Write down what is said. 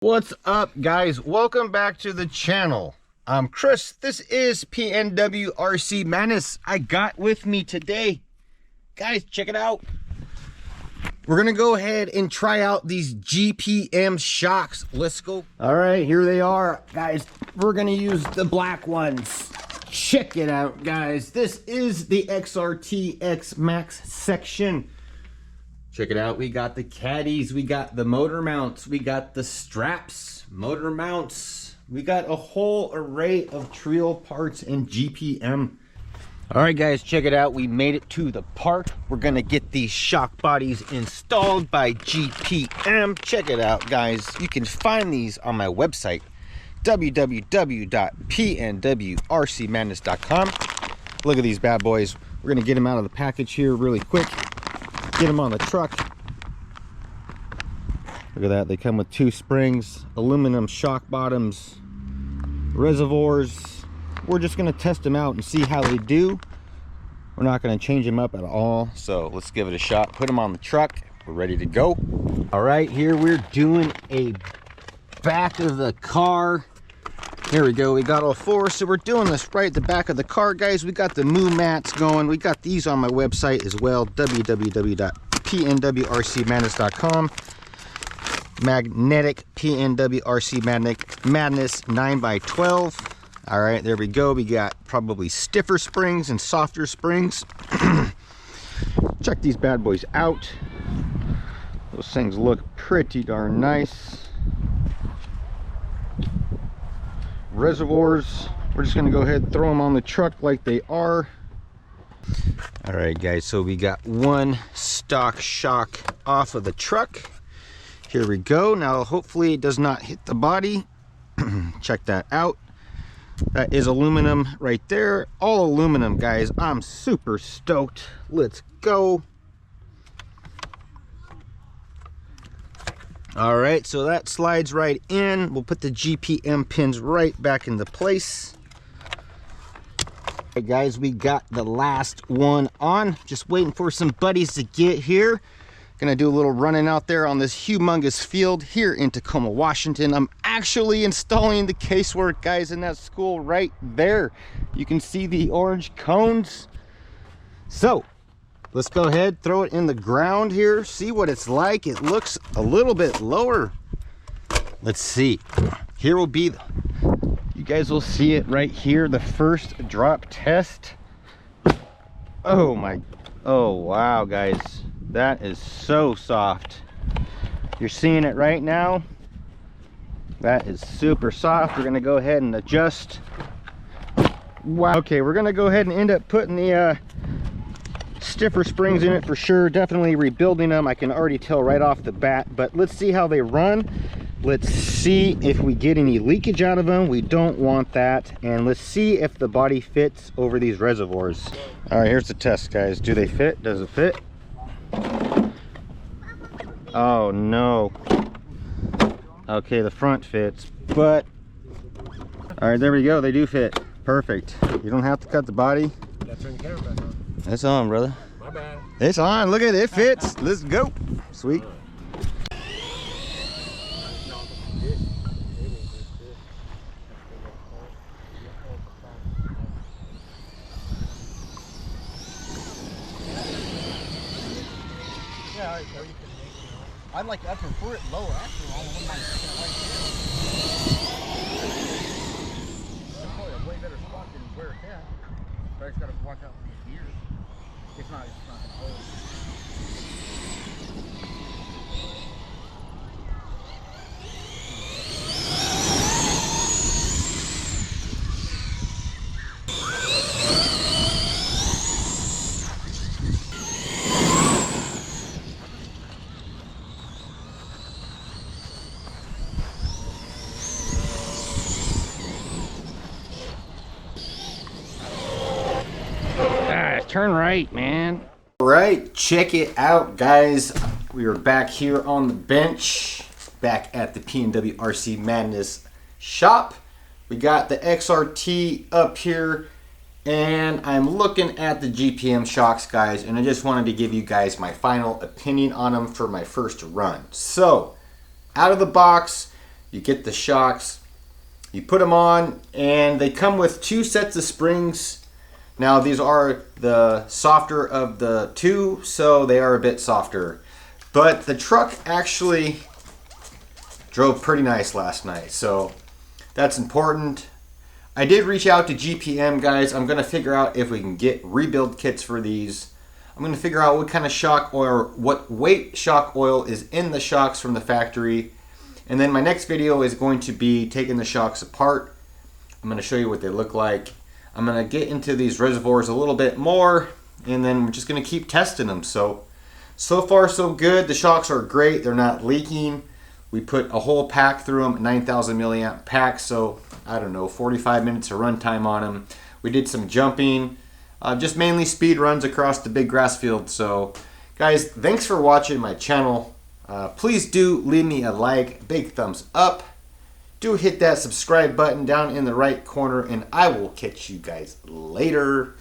What's up, guys? Welcome back to the channel. I'm Chris. This is PNW RC Madness. I got with me today, guys, check it out. We're gonna go ahead and try out these GPM shocks. Let's go. All right, here they are, guys. We're gonna use the black ones. Check it out, guys. This is the XRT X Max section. Check it out. We got the caddies, we got the motor mounts, we got the straps, motor mounts, we got a whole array of trio parts and GPM. All right, guys, check it out. We made it to the park. We're gonna get these shock bodies installed by GPM. Check it out, guys. You can find these on my website, www.pnwrcmadness.com. Look at these bad boys. We're gonna get them out of the package here really quick. Get them on the truck. Look at that. They come with 2 springs, aluminum shock bottoms, reservoirs. We're just going to test them out and see how they do. We're not going to change them up at all, so let's give it a shot. Put them on the truck. We're ready to go. All right, here we're doing a back of the car. Here we go. We got all 4, so we're doing this right at the back of the car, guys. We got the moo mats going. We got these on my website as well, www.pnwrcmadness.com. Magnetic PNWRC Madness 9x12. All right, there we go. We got probably stiffer springs and softer springs. Check these bad boys out. Those things look pretty darn nice. Reservoirs, we're just gonna go ahead and throw them on the truck like they are. All right, guys, so we got 1 stock shock off of the truck. Here we go. Now hopefully it does not hit the body. Check that out. That is aluminum right there, all aluminum, guys. I'm super stoked. Let's go. All right, so that slides right in. We'll put the GPM pins right back into place. All right, guys, we got the last one on. Just waiting for some buddies to get here. Gonna do a little running out there on this humongous field here in Tacoma, Washington. I'm actually installing the casework, guys, in that school right there. You can see the orange cones. So let's go ahead, throw it in the ground here, see what it's like. It looks a little bit lower. Let's see. Here will be, you guys will see it right here, the first drop test. Oh wow, guys. That is so soft. You're seeing it right now. That is super soft. We're gonna go ahead and adjust. Wow. Okay, we're gonna go ahead and end up putting the stiffer springs in it for sure. Definitely rebuilding them. I can already tell right off the bat, but let's see how they run. Let's see if we get any leakage out of them. We don't want that. And let's see if the body fits over these reservoirs. All right, here's the test, guys. Do they fit? Does it fit? Oh no. Okay, the front fits, but all right, there we go. They do fit. Perfect. You don't have to cut the body. Gotta turn the camera back on. It's on, brother. My bad. It's on. Look at it. It fits. Let's go. Sweet. Yeah, so you can I'd prefer it lower actually. I wouldn't mind sticking it right here. That's probably a way better spot than where it's at. But I just gotta watch out for these gears. It's not gonna hold. Turn right, man. All right, check it out, guys. We are back here on the bench, back at the PNW RC Madness shop. We got the XRT up here, and I'm looking at the GPM shocks, guys, and I just wanted to give you guys my final opinion on them for my first run. So, out of the box, You get the shocks, you put them on, and they come with 2 sets of springs. Now these are the softer of the 2, so they are a bit softer. But the truck actually drove pretty nice last night, so that's important. I did reach out to GPM, guys. I'm gonna figure out if we can get rebuild kits for these. I'm gonna figure out what kind of shock oil, what weight shock oil is in the shocks from the factory. And then my next video is going to be taking the shocks apart. I'm gonna show you what they look like. I'm gonna get into these reservoirs a little bit more, and then we're just gonna keep testing them. So far so good. The shocks are great, they're not leaking. We put a whole pack through them, 9,000 milliamp pack, so I don't know, 45 minutes of runtime on them. We did some jumping, just mainly speed runs across the big grass field. So guys, thanks for watching my channel. Please do leave me a like, big thumbs up. Do hit that subscribe button down in the right corner, and I will catch you guys later.